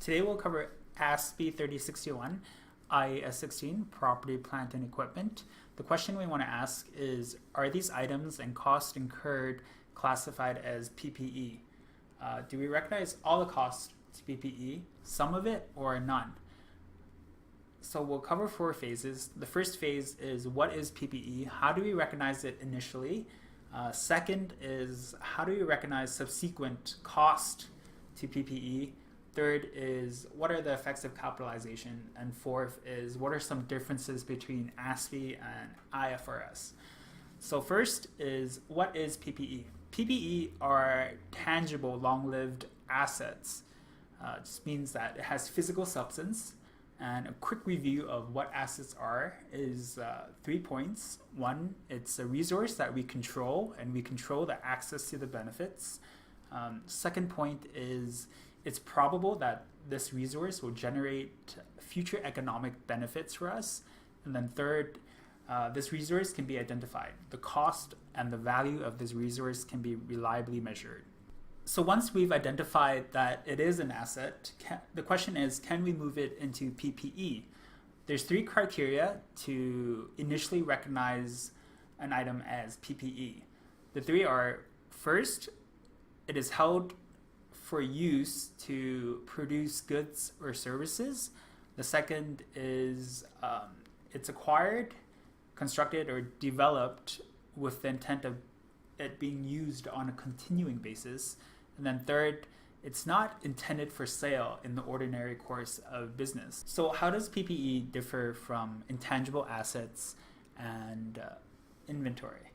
Today we'll cover ASPE 3061, IAS 16, Property, Plant, and Equipment. The question we want to ask is, are these items and costs incurred classified as PPE? Do we recognize all the costs to PPE, some of it, or none? So we'll cover 4 phases. The first phase is, what is PPE? How do we recognize it initially? Second is, how do we recognize subsequent cost to PPE? Third is, what are the effects of capitalization? And fourth is, what are some differences between ASPE and IFRS? So first is, what is PPE? PPE are tangible, long-lived assets. It just means that it has physical substance. And a quick review of what assets are is 3 points. One, it's a resource that we control, and we control the access to the benefits. Second point is, it's probable that this resource will generate future economic benefits for us. And then third, this resource can be identified. The cost and the value of this resource can be reliably measured. So once we've identified that it is an asset, the question is, can we move it into PPE? There's 3 criteria to initially recognize an item as PPE. The 3 are, first, it is held for use to produce goods or services. The second is it's acquired, constructed, or developed with the intent of it being used on a continuing basis. And then third, it's not intended for sale in the ordinary course of business. So how does PPE differ from intangible assets and inventory?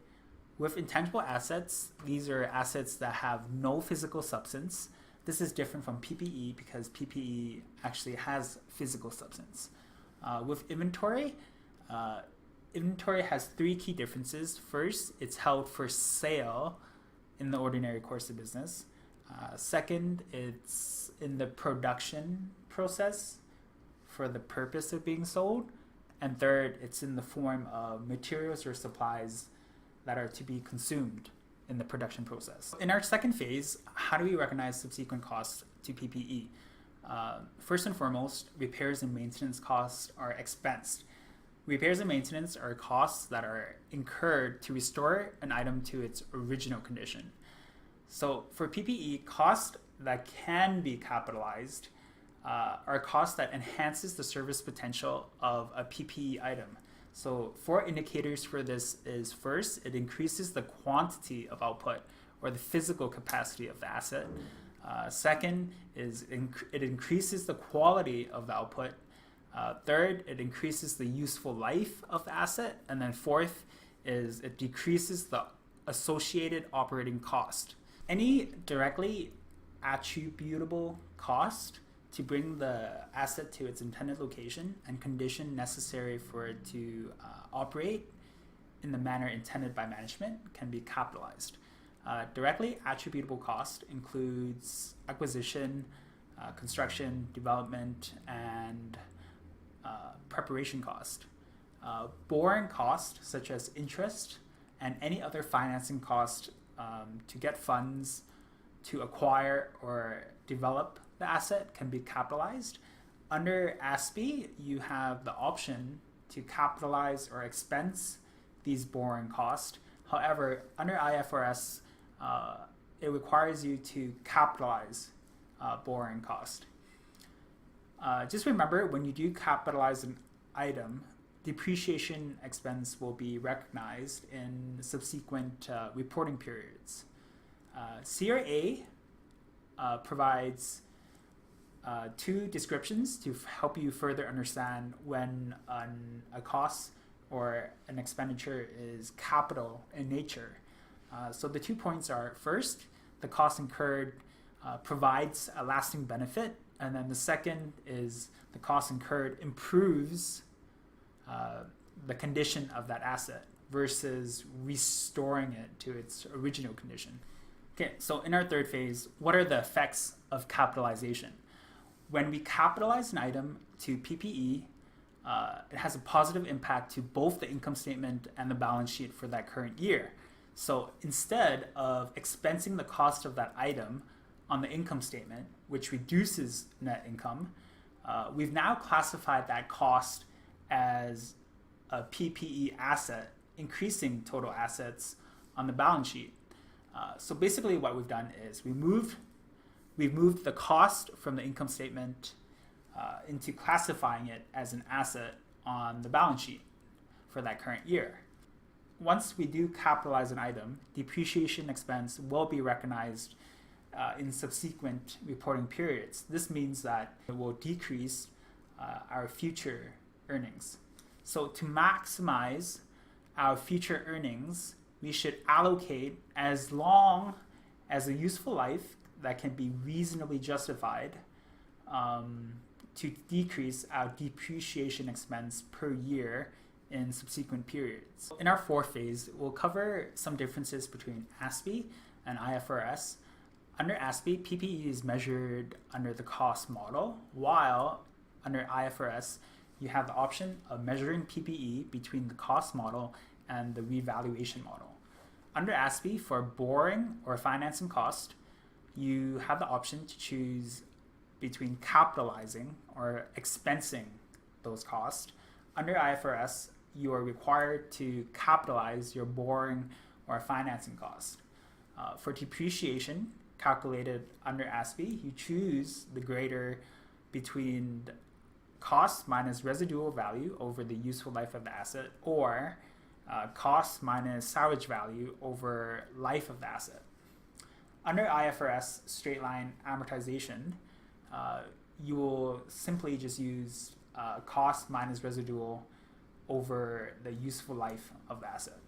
With intangible assets, these are assets that have no physical substance. This is different from PPE because PPE actually has physical substance. With inventory, inventory has 3 key differences. First, it's held for sale in the ordinary course of business. Second, it's in the production process for the purpose of being sold. And third, it's in the form of materials or supplies that are to be consumed in the production process. In our second phase, how do we recognize subsequent costs to PPE? First and foremost, repairs and maintenance costs are expensed. Repairs and maintenance are costs that are incurred to restore an item to its original condition. So for PPE, costs that can be capitalized are costs that enhances the service potential of a PPE item. So 4 indicators for this is, first, it increases the quantity of output or the physical capacity of the asset. Second is it increases the quality of the output. Third, it increases the useful life of the asset. And then fourth is it decreases the associated operating cost. Any directly attributable cost to bring the asset to its intended location and condition necessary for it to operate in the manner intended by management can be capitalized. Directly attributable cost includes acquisition, construction, development, and preparation cost. Borrowing cost, such as interest and any other financing cost to get funds to acquire or develop the asset, can be capitalized. Under ASPE, you have the option to capitalize or expense these borrowing costs. However, under IFRS, it requires you to capitalize borrowing cost. Just remember, when you do capitalize an item, depreciation expense will be recognized in subsequent reporting periods. CRA provides 2 descriptions to help you further understand when a cost or an expenditure is capital in nature. So the 2 points are, first, the cost incurred provides a lasting benefit, and then the second is the cost incurred improves the condition of that asset versus restoring it to its original condition. Okay, so in our third phase, what are the effects of capitalization? When we capitalize an item to PPE, it has a positive impact to both the income statement and the balance sheet for that current year. So instead of expensing the cost of that item, on the income statement, which reduces net income, we've now classified that cost as a PPE asset, increasing total assets on the balance sheet. So basically what we've done is we've moved the cost from the income statement into classifying it as an asset on the balance sheet for that current year. Once we do capitalize an item, depreciation expense will be recognized in subsequent reporting periods. This means that it will decrease our future earnings. So to maximize our future earnings, we should allocate as long as a useful life that can be reasonably justified to decrease our depreciation expense per year in subsequent periods. In our fourth phase, we'll cover some differences between ASPE and IFRS. Under ASPE, PPE is measured under the cost model, while under IFRS, you have the option of measuring PPE between the cost model and the revaluation model. Under ASPE, for borrowing or financing cost, you have the option to choose between capitalizing or expensing those costs. Under IFRS, you are required to capitalize your borrowing or financing cost. For depreciation, calculated under ASPE, you choose the greater between cost minus residual value over the useful life of the asset, or cost minus salvage value over life of the asset. Under IFRS straight line amortization, you will simply just use cost minus residual over the useful life of the asset.